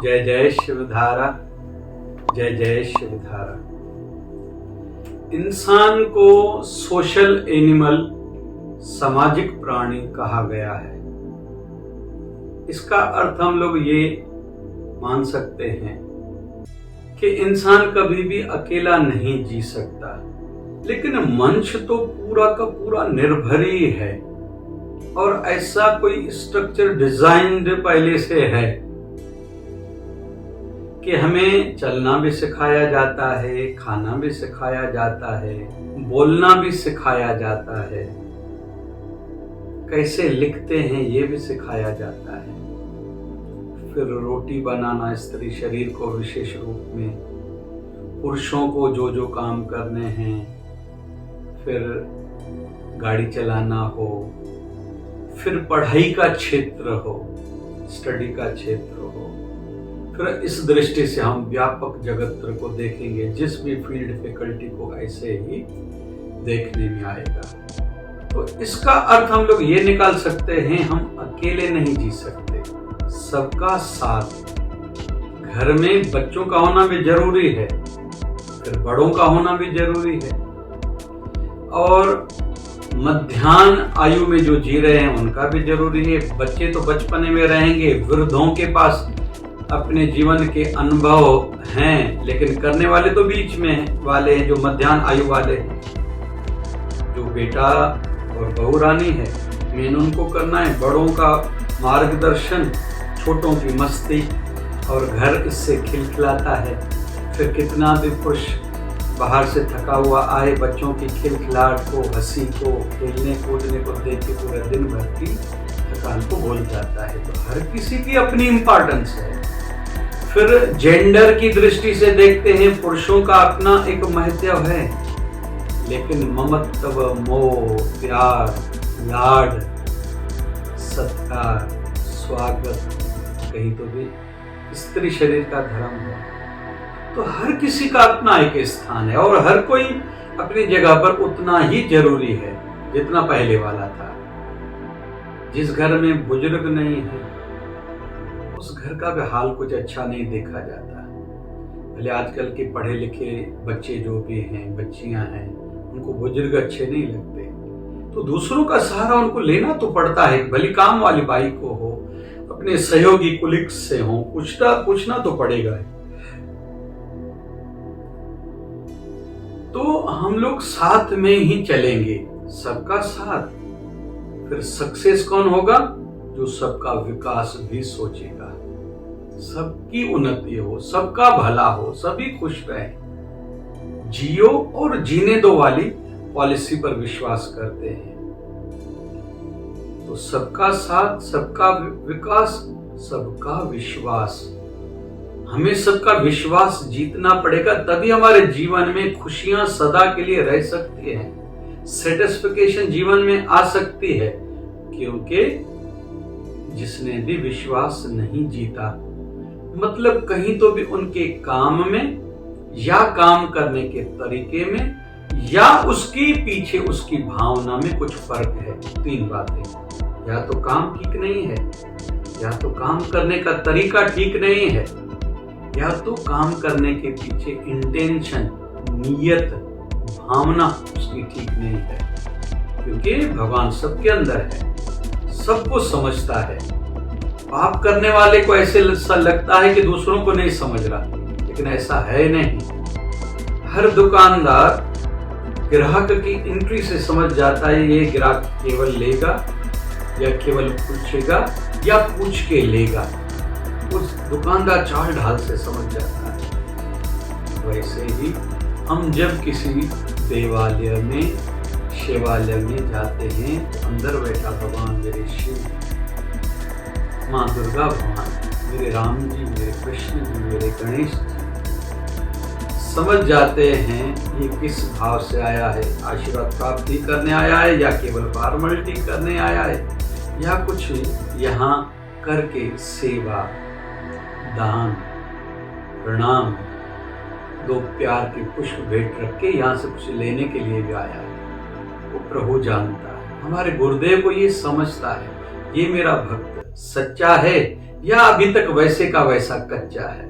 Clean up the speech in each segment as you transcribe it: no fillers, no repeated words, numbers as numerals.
जय जय शिवधारा, जय जय शिवधारा। इंसान को सोशल एनिमल, सामाजिक प्राणी कहा गया है। इसका अर्थ हम लोग ये मान सकते हैं कि इंसान कभी भी अकेला नहीं जी सकता, लेकिन मंच तो पूरा का पूरा निर्भर ही है और ऐसा कोई स्ट्रक्चर डिजाइन्ड पहले से है कि हमें चलना भी सिखाया जाता है, खाना भी सिखाया जाता है, बोलना भी सिखाया जाता है, कैसे लिखते हैं ये भी सिखाया जाता है। फिर रोटी बनाना स्त्री शरीर को विशेष रूप में, पुरुषों को जो जो काम करने हैं, फिर गाड़ी चलाना हो, फिर पढ़ाई का क्षेत्र हो, स्टडी का क्षेत्र हो। फिर इस दृष्टि से हम व्यापक जगत को देखेंगे, जिस भी फील्ड फैकल्टी को ऐसे ही देखने में आएगा। तो इसका अर्थ हम लोग ये निकाल सकते हैं, हम अकेले नहीं जी सकते, सबका साथ। घर में बच्चों का होना भी जरूरी है, फिर बड़ों का होना भी जरूरी है, और मध्यान्ह आयु में जो जी रहे हैं उनका भी जरूरी है। बच्चे तो बचपने में रहेंगे, वृद्धों के पास अपने जीवन के अनुभव हैं, लेकिन करने वाले तो बीच में वाले हैं, जो मध्यान्ह आयु वाले हैं। जो बेटा और बहू रानी है, मेन उनको करना है, बड़ों का मार्गदर्शन, छोटों की मस्ती, और घर इससे खिलखिलाता है। फिर कितना भी पुरुष बाहर से थका हुआ आए, बच्चों की खिलखिलाहट को, हंसी को, खेलने कूदने को देख के पूरे दिन भर की थकान को भूल जाता है। तो हर किसी की अपनी इम्पोर्टेंस है। फिर जेंडर की दृष्टि से देखते हैं, पुरुषों का अपना एक महत्व है, लेकिन ममत्व, मोह, प्यार, लाड, सत्कार, स्वागत, कहीं तो भी स्त्री शरीर का धर्म है। तो हर किसी का अपना एक स्थान है और हर कोई अपनी जगह पर उतना ही जरूरी है जितना पहले वाला था। जिस घर में बुजुर्ग नहीं है, उस घर का भी हाल कुछ अच्छा नहीं देखा जाता। भले आजकल के पढ़े लिखे बच्चे जो भी हैं, बच्चियां हैं, उनको बुजुर्ग अच्छे नहीं लगते, तो दूसरों का सहारा उनको लेना तो पड़ता है। भली काम वाली बाई को हो, अपने सहयोगी कुलीग्स से हो, पूछना तो पड़ेगा। तो हम लोग साथ में ही चलेंगे, सबका साथ। फिर सक्सेस कौन होगा? जो सबका विकास भी सोचेगा, सबकी उन्नति हो, सबका भला हो, सभी खुश रहे, जियो और जीने दो वाली पॉलिसी पर विश्वास करते हैं। तो सबका साथ, सबका विकास, सबका विश्वास। हमें सबका विश्वास जीतना पड़ेगा, तभी हमारे जीवन में खुशियां सदा के लिए रह सकती हैं, सेटिस्फिकेशन जीवन में आ सकती है। क्योंकि जिसने भी विश्वास नहीं जीता, मतलब कहीं तो भी उनके काम में या काम करने के तरीके में या उसके पीछे उसकी भावना में कुछ फर्क है। तीन बातें, या तो काम ठीक नहीं है, या तो काम करने का तरीका ठीक नहीं है, या तो काम करने के पीछे इंटेंशन, नीयत, भावना उसकी ठीक नहीं है। क्योंकि भगवान सबके अंदर है, सबको समझता है। पाप करने वाले को ऐसे लगता है कि दूसरों को नहीं समझ रहा, लेकिन ऐसा है नहीं। हर दुकानदार ग्राहक की एंट्री से समझ जाता है, ये ग्राहक केवल लेगा या केवल पूछेगा या पूछ के लेगा। उस दुकानदार चाल ढाल से समझ जाता है। वैसे ही हम जब किसी देवालय में, शिवालय में जाते हैं, तो अंदर बैठा भगवान मेरे शिव, माँ दुर्गा भगवान, मेरे राम जी, मेरे कृष्ण जी, मेरे गणेश जी, समझ जाते हैं ये किस भाव से आया है। आशीर्वाद प्राप्ति करने आया है, या केवल फॉर्मेलिटी करने आया है, या कुछ यहाँ करके सेवा, दान, प्रणाम, दो प्यार के पुष्प भेंट रख के यहाँ से कुछ लेने के लिए भी आया है। वो प्रभु जानता है, हमारे गुरुदेव को ये समझता है, ये मेरा भक्त सच्चा है, या अभी तक वैसे का वैसा कच्चा है,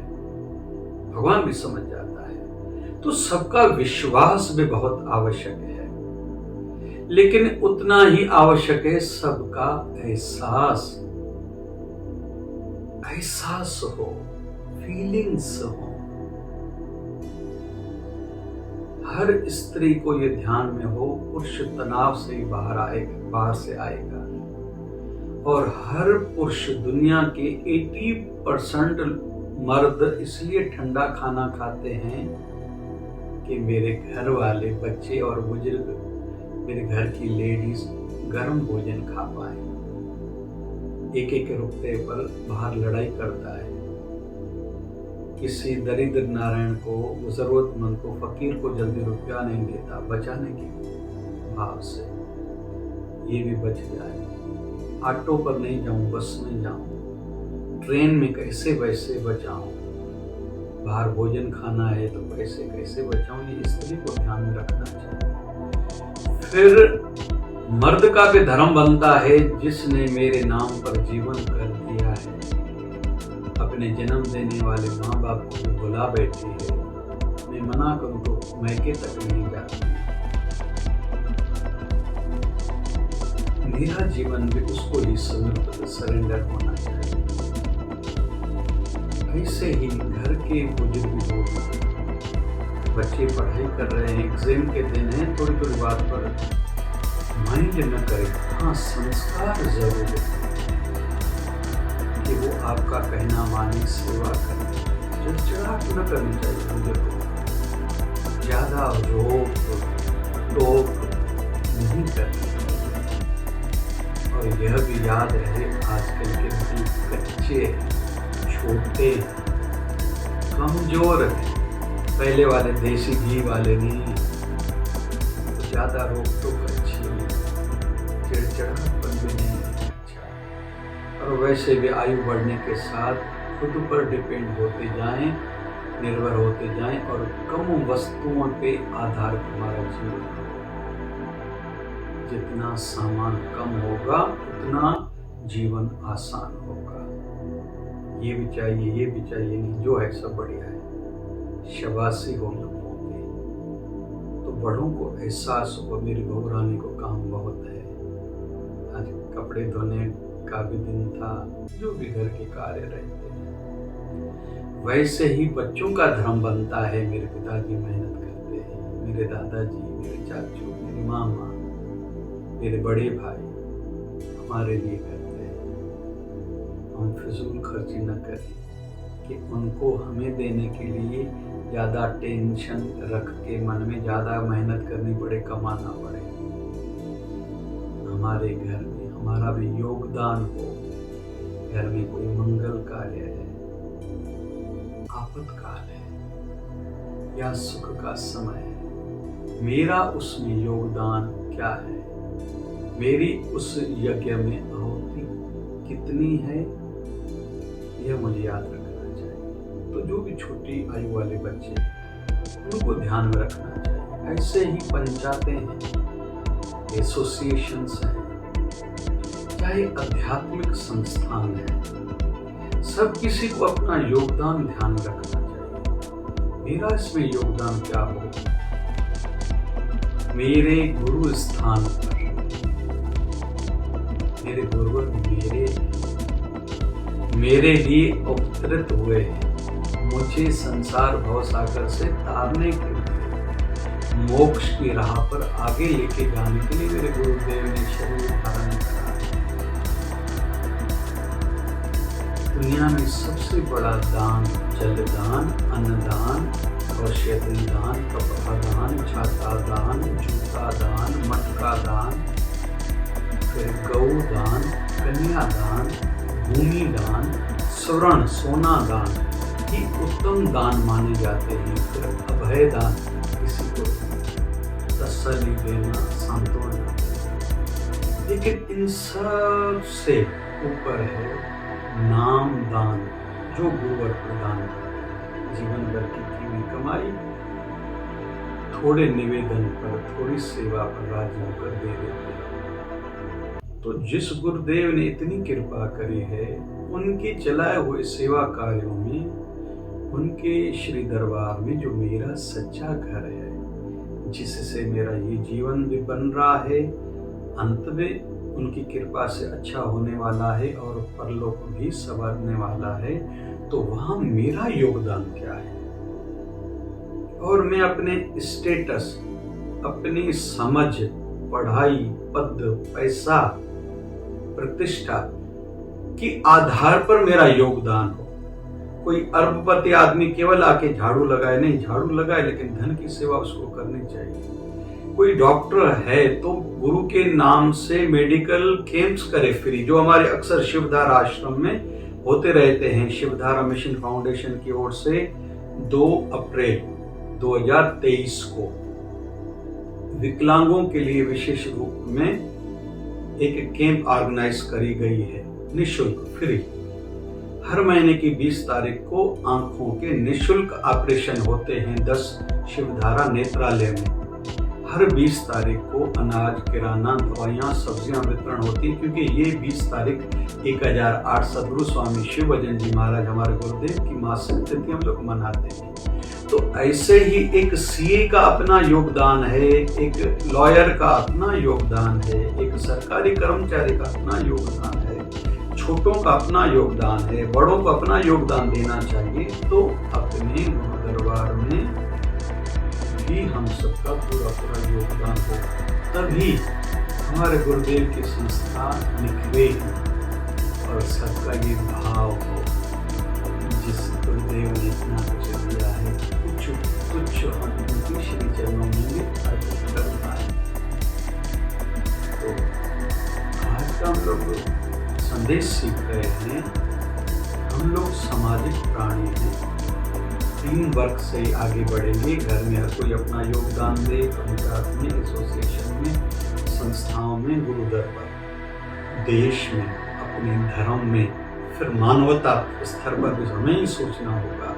भगवान भी समझ जाता है। तो सबका विश्वास भी बहुत आवश्यक है, लेकिन उतना ही आवश्यक है सबका एहसास हो, फीलिंग्स हो। हर स्त्री को ये ध्यान में हो, पुरुष तनाव से ही बाहर से आएगा। और हर पुरुष, दुनिया के 80% मर्द इसलिए ठंडा खाना खाते हैं कि मेरे घर वाले, बच्चे और बुजुर्ग, मेरे घर की लेडीज गर्म भोजन खा पाए। एक रुपये पर बाहर लड़ाई करता है, किसी दरिद्र नारायण को, जरूरतमंद को, फकीर को जल्दी रुपया नहीं देता बचाने के भाव से, ये भी बच जाए। ऑटो पर नहीं जाऊं, बस में जाऊं, ट्रेन में कैसे वैसे बचाऊं, बाहर भोजन खाना है तो पैसे कैसे बचाऊं, ये स्त्री को ध्यान में रखना चाहिए। फिर मर्द का भी धर्म बनता है, जिसने मेरे नाम पर जीवन कर दिया है, अपने जन्म देने वाले माँ बाप को बुला बैठी है, मैं मना करूं तो मैके तक नहीं जाती। मेरा जीवन भी उसको ही समर्पित, सरेंडर होना चाहिए। ऐसे ही घर के बुजुर्ग लोग, बच्चे पढ़ाई कर रहे हैं, एग्जाम के दिन है, थोड़ी थोड़ी बात पर माइंड न करें। हाँ, संस्कार जरूर है कि वो आपका कहना माने, सेवा करें, चिड़चिड़ाहट न करनी चाहिए। मुझे को ज्यादा रोक टोक नहीं करनी। और यह भी याद रहे, आजकल के बच्चे कच्चे, छोटे, कमजोर हैं, पहले वाले देसी घी वाले नहीं। तो ज्यादा रोक टोक अच्छी नहीं, चिड़चिड़ापन भी नहीं अच्छा। और वैसे भी आयु बढ़ने के साथ खुद पर डिपेंड होते जाएं, निर्भर होते जाएं, और कम वस्तुओं पे आधार हमारा जीवन। जितना सामान कम होगा उतना जीवन आसान होगा। ये भी चाहिए, ये भी चाहिए नहीं, जो है सब बढ़िया है, शाबाशी हो लोगों की। तो बड़ों को एहसास हो, मेरी बहू रानी को काम बहुत है, आज कपड़े धोने का भी दिन था, जो भी घर के कार्य रहते हैं। वैसे ही बच्चों का धर्म बनता है, मेरे पिताजी मेहनत करते हैं, मेरे दादाजी, मेरे चाचू, मेरे मामा, मेरे बड़े भाई हमारे लिए करते हैं। हम फिजूल खर्ची न करें कि उनको हमें देने के लिए ज़्यादा टेंशन रख के मन में ज़्यादा मेहनत करनी पड़े, कमाना पड़े। हमारे घर में हमारा भी योगदान हो। घर में कोई मंगल कार्य है, आपातकाल है या सुख का समय है, मेरा उसमें योगदान क्या है, मेरी उस यज्ञ में आहुति कितनी है, यह मुझे याद रखना चाहिए। तो जो भी छोटी आयु वाले बच्चे, उनको ध्यान में रखना चाहिए। ऐसे ही पंचायतें हैं, एसोसिएशंस हैं, चाहे आध्यात्मिक संस्थान है, सब किसी को अपना योगदान ध्यान में रखना चाहिए। मेरा इसमें योगदान क्या हो, मेरे गुरु स्थान पर मेरे गुरुवर मेरे लिए अवतरित हुए हैं, मुझे संसार भव सागर से तारने के लिए, मोक्ष की राह पर आगे लेके जाने के लिए मेरे गुरुदेव ने शरीर धारण करा है। दुनिया में सबसे बड़ा दान जलदान, अन्नदान, औषधि दान, कपड़ा दान, छाता दान, जूता दान, मटका दान, फिर गौ दान, कन्यादान, भूमि दान, स्वर्ण सोना दान ही उत्तम दान माने जाते हैं। फिर अभय दान, किसी को तसल्ली देना, सांत्वना देना। लेकिन इन सब से ऊपर है नाम दान, जो गुरुवर प्रदान करते। जीवन भर की हुई कमाई थोड़े निवेदन पर, थोड़ी सेवा पर राजी होकर दे देते हैं। तो जिस गुरुदेव ने इतनी कृपा करी है, उनके चलाए हुए सेवा कार्यों में, उनके श्री दरबार में जो मेरा सच्चा घर है, जिससे मेरा ये जीवन भी बन रहा है, अंत में उनकी कृपा से अच्छा होने वाला है और परलोक भी संवरने वाला है, तो वहां मेरा योगदान क्या है। और मैं अपने स्टेटस, अपनी समझ, पढ़ाई, पद, पैसा, प्रतिष्ठा के आधार पर मेरा योगदान हो। कोई अरबपति आदमी केवल आके झाड़ू लगाए, नहीं, झाड़ू लगाए लेकिन धन की सेवा उसको करनी चाहिए। कोई डॉक्टर है तो गुरु के नाम से मेडिकल कैंप्स करे फ्री, जो हमारे अक्सर शिवधारा आश्रम में होते रहते हैं। शिवधारा मिशन फाउंडेशन की ओर से 2 अप्रैल 2023 को विकलांगों के लिए विशेष रूप में एक कैंप ऑर्गेनाइज करी गई है, निःशुल्क, फ्री। हर महीने की 20 तारीख को आंखों के निःशुल्क ऑपरेशन होते हैं 10 शिवधारा नेत्रालय में। हर 20 तारीख को अनाज, किराना, दवाइयाँ, सब्जियां वितरण होती है, क्योंकि ये 20 तारीख 1008 सदगुरु स्वामी शिव भजन जी महाराज हमारे गुरुदेव की मासिक तिथि हम लोग मनाते हैं। तो ऐसे ही एक सीए का अपना योगदान है, एक लॉयर का अपना योगदान है, एक सरकारी कर्मचारी का अपना योगदान है, छोटों का अपना योगदान है, बड़ों को अपना योगदान देना चाहिए। तो अपने दरबार में भी हम सबका पूरा योगदान हो, तभी हमारे गुरुदेव की संस्था निखरेगी और सबका ये भाव हो, जिस गुरुदेव ने इतना कुछ दिया है, कुछ हम उनकी श्री चरणों में अर्पित करना है। तो आज का हम लोग संदेश सीख रहे हैं, हम लोग सामाजिक प्राणी हैं। टीम वर्क से आगे बढ़ेंगे। घर में हर कोई अपना योगदान दे, पंचायत में, एसोसिएशन में, संस्थाओं में, गुरु दरबार, देश में, अपने धर्म में, फिर मानवता स्तर पर भी हमें ही सोचना होगा।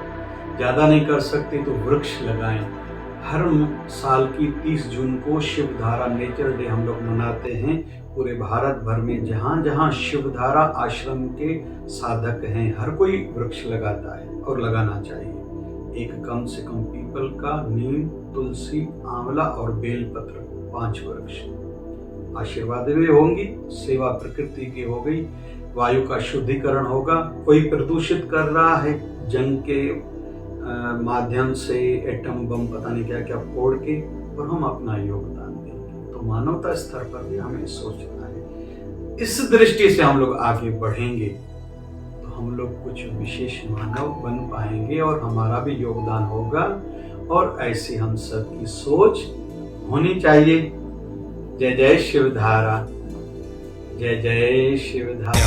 ज़्यादा नहीं कर सकते तो वृक्ष लगाएं। हर साल की 30 जून को शिवधारा नेचर डे हम लोग मनाते हैं। पूरे भारत भर में जहाँ जहाँ शिवधारा आश्रम के साधक हैं, हर कोई वृक्ष लगाता है और लगाना चाहिए। एक कम से कम पीपल का, नीम, तुलसी, आंवला और बेलपत्र, 5 वृक्ष। आशीर्वाद भी होंगी, सेवा प्रकृति की हो गई, वायु का शुद्धिकरण होगा। कोई प्रदूषित कर रहा है जंग के माध्यम से, एटम बम पता नहीं क्या क्या फोड़ के, और हम अपना योगदान देंगे। तो मानवता स्तर पर भी हमें सोचना है। इस दृष्टि से हम लोग आगे बढ़ेंगे तो हम लोग कुछ विशेष मानव बन पाएंगे और हमारा भी योगदान होगा। और ऐसी हम सबकी सोच होनी चाहिए। जय जय शिवधारा, जय जय शिवधारा।